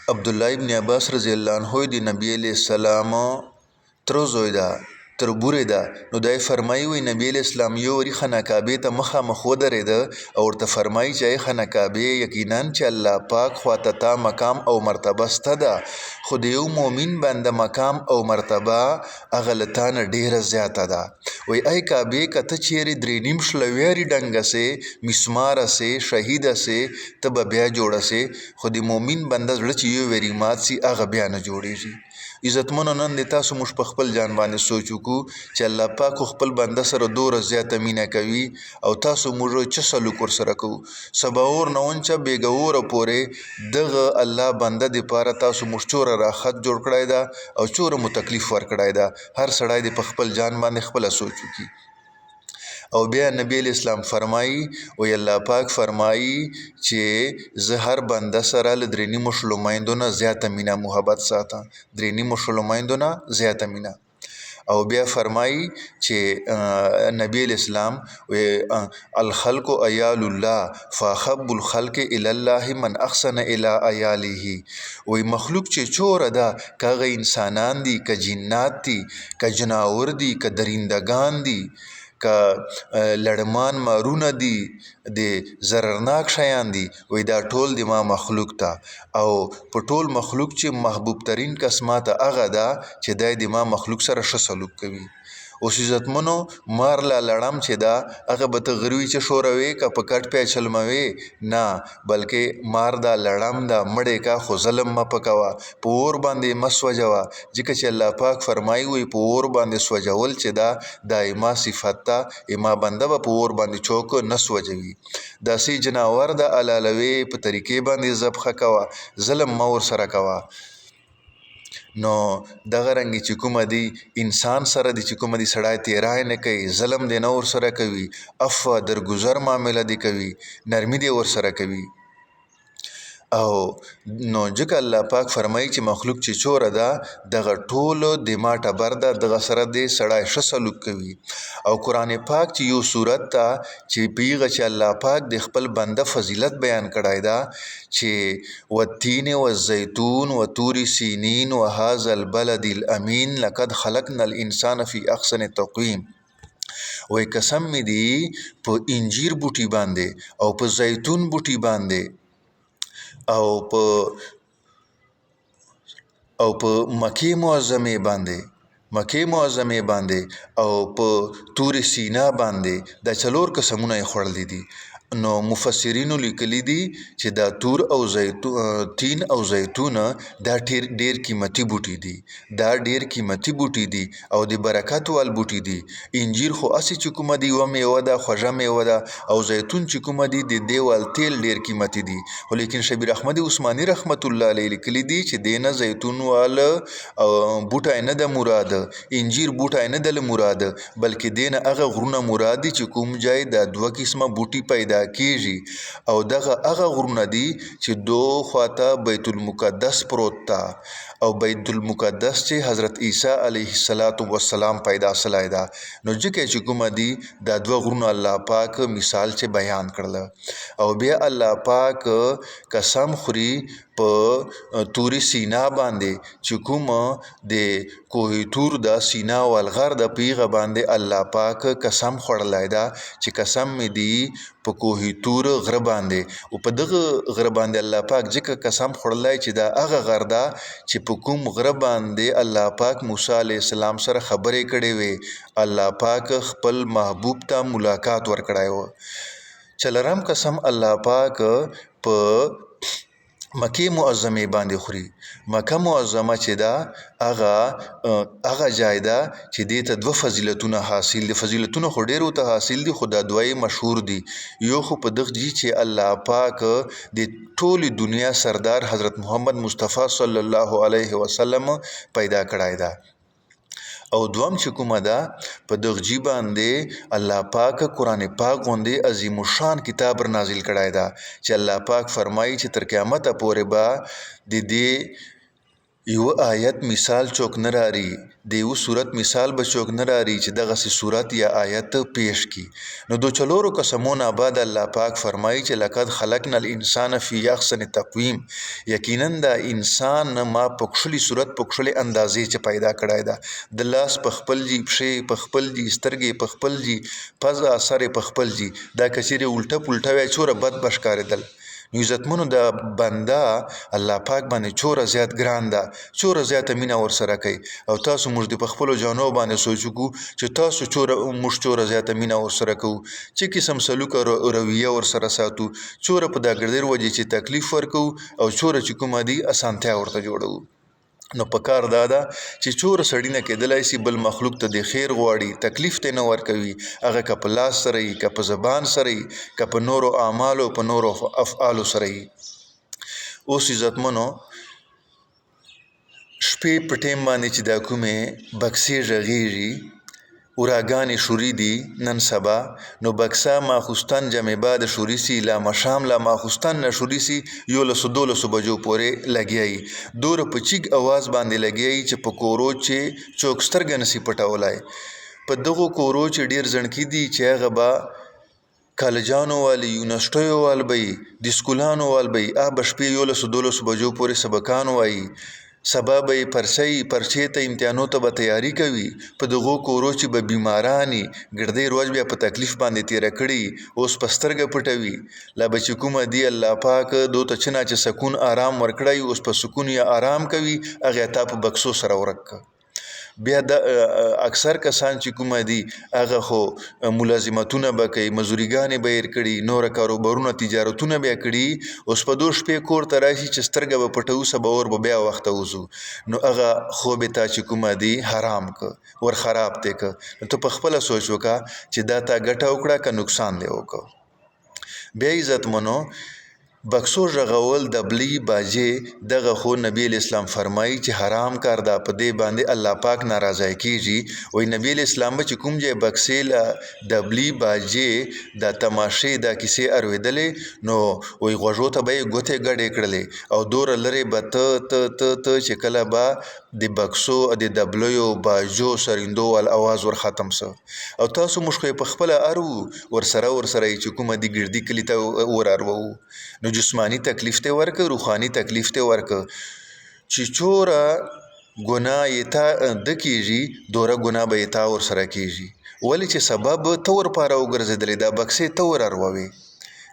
عبدالله ابن عباس رضی الله عنه د نبی علیہ السلام تر زوی ده تر بورې ده نو دای فرمایي وي نبی علیہ السلام یو وری خانه کعبې ته مخامخ ودرېده او ورته فرمایي چې ای خانه کعبې یقینا چې الله پاک خواته تا مقام او مرتبه سته ده خو د یو مؤمن بنده مقام او مرتبه هغه له تا نه ډېره زیاته ده وی ای کعبې که ته چیرې درې نیم شلویاري ډنګه سې مسماره سې شهیده سې ته به بیا جوړه سې خو د مؤمن بنده زړه چې یو وری مات سي هغه بیا نه جوړېږي عزتمنو نن د تاسو موږ په خپل جان باندې سوچ وکړو چې الله پاک خپل بنده سره دوره زیاته مینه کوي او تاسو موږ چې سلوک ورسره کوو سباور نه اونچه بیګوره پورې دغه الله بنده دپاره تاسو موږ چوره راحت جوړ کړی ده او چوره مو تکلیف ورکړی ده هر سړی د په خپل جان باندې خپله سوچ وکړي او بیا نبی علیہ السلام فرمایي او الله پاک فرمایي چې زه هر بنده سره له درې نیمو شلو میندو نه زیاته مینه محبت ساته درې نیمو شلو میندو نه زیاته مینه او بیا فرمایي چې نبی علیہ السلام الخلق عیال الله فاحب الخلق الی الله من احسن الی عیاله وی مخلوق چې چوره ده که انسانان دي که جنات دي که جناور دي که درندگان دي که لړمان مارونه دي د ضررناک شیان دي وی دا ټول د ما مخلوق ته او په ټول مخلوق چې محبوب ترین کس ماته هغه ده چې دی د ما مخلوق سره ښه سلوک کوي اوس عزتمنو مار لا لړم چې ده هغه به ته غروي چې شوروي که په کټ پیچلموي نه بلکې مار دا لړم ده مړې کا خو ظلم مه پکوه په اور باندې مه سوځوه ځکه چې الله پاک فرمایي وي په اور باندې سوځول چې ده دا ایما صفت ده ایما بنده به په اور باندې چوک نه سوځوي داسې جناور د علالوي په طریقې باندې ذبحه کوه ظلم مه ورسره کوه نو دغه رنګ چې کومه دی انسان سره دی چې کومه دی سړی تیرای نه کوي ظلم دی نه ورسره کوي عفو درګذر معامله دی کوي نرمي دی ورسره کوي او نو ځکه الله پاک فرمایي چې مخلوق چې چوره ده دغه ټولو د ما ټبر ده دغه سره دی سړی ښه سلوک کوي او قرآن پاک چې یو صورت ته چې پیغه چې الله پاک د خپل بنده فضیلت بیان کړی ده چې والتین والزیتون وطور سینین وهذا البلد الامین لقد خلقنا الانسان فی احسن تقویم وی قسم می دی په انجیر بوټي باندې او په زیتون بوټي باندې او په مکې معظمې باندې او په تور سینا باندې دا څلور قسمونه یې خوړلي دي نو مفسرینو لیکلي دي چې دا تور او تین او زیتون دا ډیر قیمتي بوټي دي دا ډیر قیمتي بوټي دي او د برکت وال بوټي دي انجیر خو اسی چې کومه دی و میوه ده خوږه میوه ده او زیتون چې کومه دی د دیوال تیل ډیر قیمتي دي خو لیکن شبیر احمد عثماني رحمت الله علیه لیکلي دي چې دینه زیتون وال او بوټی نه د مراد انجیر بوټی نه د مراد بلکې دینه هغه غرونه مراد دي چې کوم ځای د دوه قسمه بوټي پیدا کیږي او دغه هغه غرونه دي چې دو خواته بیت المقدس پروت ده او بیت المقدس چې حضرت عیسی علیه السلام پیدا سلی ده نو ځکه چې کومه دي دا دوه غرونه الله پاک مثال چې بیان کړله او بیا الله پاک قسم خوري په توري سینا باندې چې کوم د کوه تور د سینا والغر د پیغه باندې الله پاک قسم خورلای دا چې قسم می دی په کوه تور غر باندې او په دغه غر باندې الله پاک ځکه قسم خورلای چې دا هغه غر دا چې په کوم غر باندې الله پاک موسی علیه السلام سره خبرې کړې وي الله پاک خپل محبوب ته ملاقات ورکړای و چلرم قسم الله پاک په مکې معظمې باندې خوري مکه معظمه چې ده هغه ځای ده چې دې ته دوه فضیلتونه حاصل دي فضیلتونه خو ډېرو ته حاصل دي خو دا دوه مشهور دي یو خو په دغه دي چې الله پاک د ټولې دنیا سردار حضرت محمد مصطفی صلی الله علیه وسلم پیدا کړی ده او دوم چې کومه ده په دغه جی باندې الله پاک قرآن پاک غوندې عظیم الشان کتاب نازل کړی ده چې الله پاک فرمایي چې تر قیامت پورې به د دې یو آیت مثال چوک نه راری د یو صورت مثال به چوک نه راری چې دغسې صورت یا آیت پیش کی نو دو چلورو قسمونه بعد الله پاک فرمایي چې لقد خلقنا الانسان فی احسن تقویم یقینا دا انسان ما په کښلي صورت په کښلي اندازې چې پیدا کړی ده د لاس په خپل جي پښې په خپل جي سترګې په خپل جي پزه سر په خپل جي دا کچېرې الټه پلټه وی چوره بد به ښکارېدل نو عزتمنو د بنده الله پاک باندې چوره زیات ګران ده چوره زیاته مینه ورسره کوي او تاسو موږ د په خپلو جانو باندې سوچ وکړو چې تاسو موږ چوره زیاته مینه ورسره کوو چې قسم سلوک او رویه ورسره ساتو چوره په دا ګردیر وجې چې تکلیف ورکوو او چوره چې کومه دي اسانتیا ورته جوړوو نو پکار دا ده چې چور سړی نه کېدلای شي بل مخلوق ته د خیر غواړي تکلیف ته نه ورکوي هغه که په لاس سره یي که په زبان سره یي که په نورو اعمالو په نورو افعالو سره یي اوس عزتمنو شپې په ټیم باندې چې دا کومې بکسې غږیږي اوراګانې شوري دي نن سبا نو بکسه ماخوستن جمع بعد شوري سي لا مشام لا ماخوستن نه شوري سي 11 بجو پورې لګیایي دوره په چیګ اواز باندې لګیایي چې په کورو چې چوک سترګه نسي پټولای په دغو کورو چې ډیر زڼکي دي چې هغه به کالجانو والی یونیورسټیو وال بی د سکولانو وال بی هغه شپې 11 بجو پورې سبقان وایي سبا به پرچې ته امتحانو ته به تیاری کوي په دغو کورو چې به بیمارانی ګردې روز بیا په تکلیف باندې تیره کړي اوس په سترګه پټوي لا به چې کومه دی الله پاک دو ته چنا چې سکون آرام ورکړی اوس په سکون یا آرام کوي هغه تا په بکسو سره ورک بیا د اکثر کسان چې کومه دي هغه خو ملازمتونه به کوي مزدوریګانې به یې کړي نور کاروبارونه تجارتونه بیا کړي اوس په 2 شپې کور ته راشي چې سترګه به پټو سبا اور به بیا وخت وځو نو هغه خوب ته چې کومه دي حرام ک ور خراب ته ک ته په خپل سوچ وکا چې دا تا ګټه وکړه که نقصان دی وکړه بیا عزت منو بکسو ژغول دبلی باجې دغه خو نبی اسلام فرمایي چې حرام کار دا په دې باندې الله پاک ناراضه کیږي وای نبی اسلام چې کوم ځای بکسې لا دبلی باجې د تماشې د کیسې ارویدلې نو وای غوژو ته به ګوته غړې کړلې او دور لری به ته چې کله به د بکسو د دبلیو باجو سریندو ول आवाज ور ختم سو او تاسو مشخه په خپل ارو ور سره چې کومه دی ګردی کلی ته ور ارو نو جسمانی تکلیف ته ورک روحانی تکلیف ته ورک چې چوره ګناه یتا د کیږي دوره ګناه به یتا ور سره کیږي ولی چې سبب تور پاره وګرځیدل دا بکسې تور اروي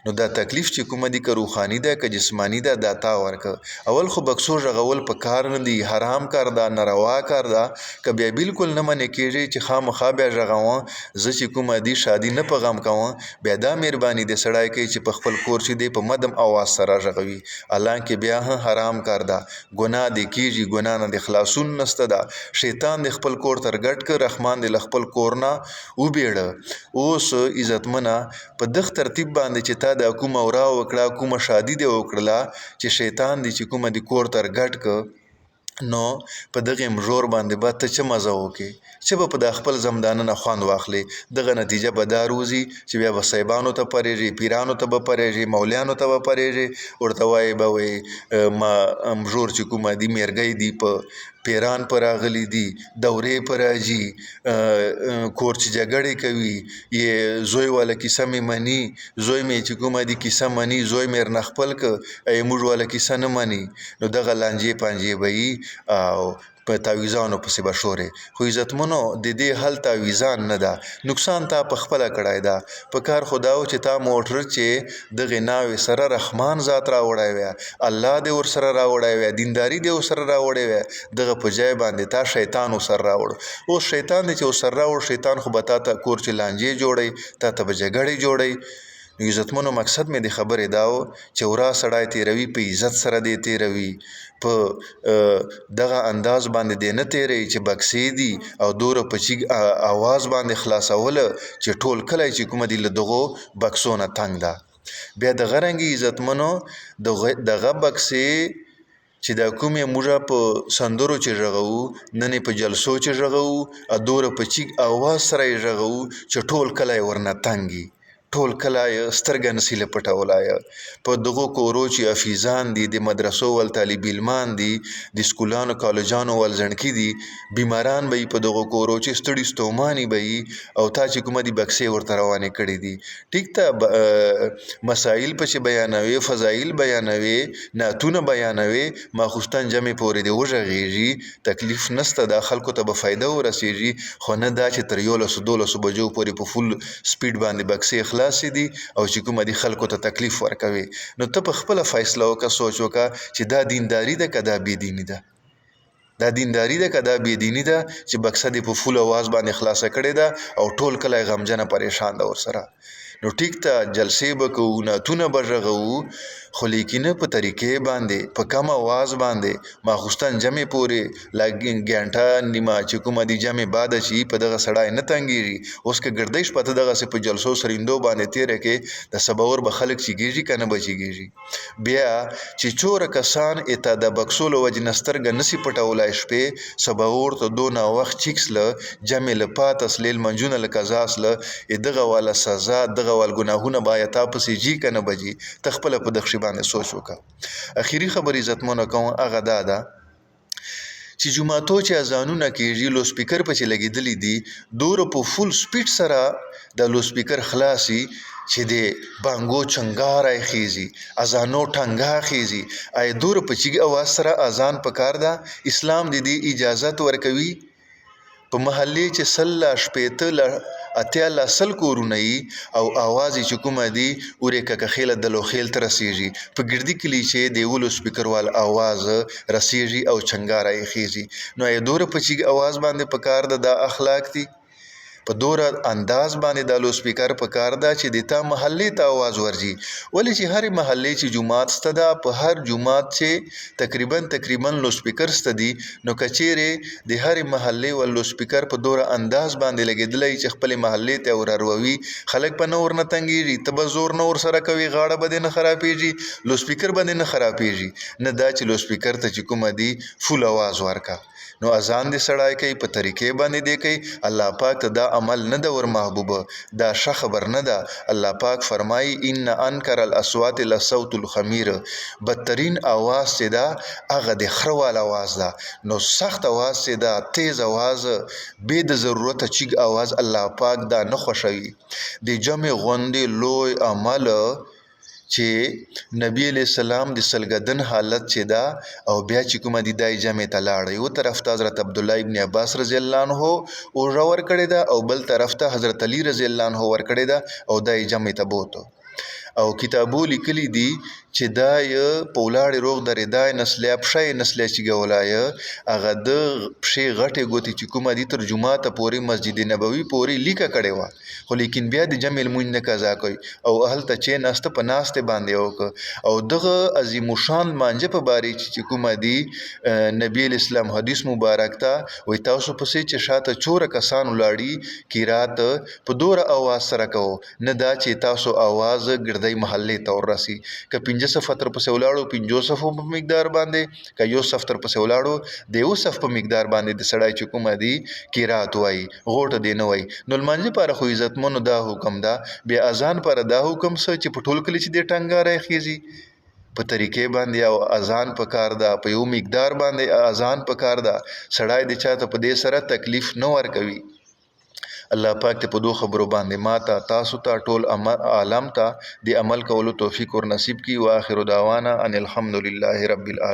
نو دا تکلیف چې کومه دي که روحانی ده که جسمانی ده دا تا ورک اول خو بکسو ژغول په کار نه دی حرام کار ده ناروا کار ده که بیا بالکل نه منې کېږي چې خامخا بیا ژغوم زه چې کومه دي شادي نه په غم کوم بیا دا مهرباني د سړی کوي چې په خپل کور چې دی په مدم اواز سره ژغوي حالانکه بیا حرام کار ده ګناه دی کېږي ګناه نه د خلاصون نسته ده شیطان د خپل کور تر ګټ که رحمان د خپل کور نه وبېړه اوس عزتمنه په دغ ترتیب باندې چې د کومه اورا وکړه کومه شادي دی وکړه چې شیطان دی چې کومه دی کور تر ګټ ک نو په دغه مجور باندې به ته چې مزه وکي چې به په خپل زمدانه نه خوند واخلي دغه نتیجه به دا روزي چې بیا به صاحبانو ته پرېږي پیرانو ته به پرېږي مولیانو ته به پرېږي ورته وایي به وایي ما مجور چې کومه دی میرګی دی په پیران پر اغلی دي دورې پر راځي کور چې جګړې کوي یې زوی والا کیسه مې مني زوی مې چې کومه دي کیسه مني زوی مې نه خپل ک ای موږ والا کیسه نه مني نو دغه لانجې پانجې به او په تعویزانو پسې بشورې خو عزتمنو د دې حل تعویزان نه ده نقصان تا په خپل کړای ده په کار خداو چې تا موټر چې دغه ناوې سره رحمان ذات را وړای وي الله دې ور سره را وړای وي دینداری دې ور سره را وړای وي دغه په ځای باندې تا شیطان ور سره را وړ او شیطان دې چې ور سره را وړ شیطان خو به تا ته کور چې لانجې جوړي تا ته به جګړې جوړي عزتمنو مقصد مې د خبرې داو چې ورا سړی تیروي په عزت سره دی تیروي په دغه انداز باندې دی نه تیری چې بکسې دي او دوره په چیګ आवाज باندې خلاصوله چې ټول کله چې کومه دی له دغو بکسو نه تنګ ده بیا د غرنګي عزتمنو دغه بکسې چې دا کومې موږ په سندرو چې ژغو نن په جلسو چې ژغو ا دوره په چیګ आवाज سره ژغو چې ټول کله ورنه تنګي ټول کلی سترګه نسي له پټولای. په دغو کورو چې حفیظان دي، د مدرسو ول طالب علمان دي، د سکولانو کالجانو ول زڼکي دي، بیماران به په دغو کورو چې ستړي ستوماني به او تا چې کومه دي بکسې ورته روانې کړي دي. ټیک ته مسایل پسې بیانوي، فضایل بیانوي، نعتونه بیانوي، ماخوستن جمع پورې دی وږغېږي، تکلیف نسته، دا خلکو ته به فایده ورسېږي. خو نه دا چې تر 11-12 بجو پورې په فل سپیډ باندې بکسې خلاصې دي او چې کومه دي خلکو ته تکلیف ورکوي. نو ته په خپله فیصله وکړه، سوچ وکړه چې دا دینداري ده که دا بېدیني ده. دا دینداري ده که دا بېدیني ده چې بکسه دې په فول اواز باندې خلاصه کړې ده او ټول کلی غمجنه پریشان ده ورسره. نو ټیک ته جلسې به کوو، نعتونه به غږوو، خو لیکنه په طریقې باندې په کم اواز باندې ماخوستن جمع پورې ګنټه نیمه چې کومه دي جمع بعده چې په دغه سړی نه تنګېږي. اوس که ګردۍ شپه ته دغسې په جلسو سریندو باندې تېره کې د سباور به خلک چیږي که نه به چیږي. بیا چې څوره کسان اته د بکسو له وجې نه سترګه نسي پټولی شپې سباور ته دونه وخت چیکسله جمع له پاتسلې لمنځونه له قضا سله دغه والا سزا دغه وال ګناهونه باید تا پسې جي که نه به جي. ته خپله په دغشي باندې سوچ وکړه. اخري خبر عزتمنو کوم هغه دا ده چې جوماتو چې اذانونه کېږي لوسپیکر پسې لګېدلي دي، دوره په فول سپیډ سره د لوسپیکر خلاصي چې د بانګو چنګاره خېږي، اذانو ټنګا خېږي. آیا دوره په چیګ اواز سره اذان پکار ده؟ اسلام د دې اجازت ورکوي. په محلې چې 100 کورونه او اواز چې کومه دي اورې که خېله د لوخېل ته رسېږي، په ګردي کلي چې د ولو سپیکر وال اواز رسېږي او چنګاره یې خېږي. نو آیا دوره په چیګ اواز باندې پکار ده؟ دا اخلاق دي. په دوره انداز باندې د لوسپیکر پکار ده چې د تا محلې ته اواز ورځي. ولې چې هرې محلې چې جومات سته ده، په هر جومات چې تقریبا لوسپیکر سته دي، نو که چیرې د هرې محلې ول لوسپیکر په دوره انداز باندې لګېدلی چې خپلې محلې ته وراروي، خلک به نه ورنه تنګېږي، ته به زور نه ورسره کوي، غاړه به دې نه خرابېږي، لوسپیکر به دې نه خرابېږي. نه دا چې لوسپیکر ته چې کومه دي فول اواز ورکه. نو اذان دې سړی کوي په طریقې باندې دی کوي. الله پاک ته دا عمل نه ده ور محبوبه، دا ښه خبر نه ده. الله پاک فرمایي ان انکر الاصوات لصوت الخمیر، بدترین اواز چې ده هغه د خره وال اواز ده. نو سخت اواز چې ده، تیز اواز، بې د ضرورته چیګ اواز الله پاک دا نه خوښوي. د جمع غوندې لوی عمل چې نبی علیہ السلام د سلګدن حالت چې دا او بیا چې کومه دي دای جمع ته لاړ، یو طرف ته حضرت عبدالله ابن عباس رضی الله عنه اوژه ورکړې ده او بل طرف ته حضرت علی رضی الله عنه ورکړې ده او دای جمع ته بوته. او کتابو لیکلی دي چې دا یې په ولاړې روغ درېدای نسلیا پښه نسلیا چې ګولایه هغه د پښې غټې ګوتې چې کومه دي تر جوماته پورې مسجد نبوي پورې لیکه کړې وه، خو لیکن بیا د جمع لمونځ نه قضا کوي او هلته چې ناسته په ناستې باندې وکړه. او دغه عظیم الشان لمانځه په باره چې کومه دي نبی اسلام حدیث مبارک ته وایي تاسو پسې چې شاته څوره کسان ولاړي قرات په دوره اواز سره کوو، نه دا چې تاسو اواز ګردۍ محلې ته ورسي. که 5 صف تر پسې ولاړو 5 صفو په مقدار باندې، که 1 صف تر پسې ولاړو د 1 صف په مقدار باندې د سړی چې کومه دي قرات وایي، غوټه دی نه وایي. نو لمانځه پاره خو عزتمنو دا حکم ده. بیا اذان پاره دا حکم څه چې په ټول کلي چې د ټنګاره خېږي په طریقې باندې او اذان پکار ده، په یو مقدار باندې اذان پکار ده. سړی د چاته په دې سره تکلیف نه ورکوي. الله پاک ته په دوه خبرو باندې ماته تاسو ته ټول عالم ته د عمل کولو توفیق ور نصیب کړي. واخر دعوانا ان الحمدلله رب العالمین.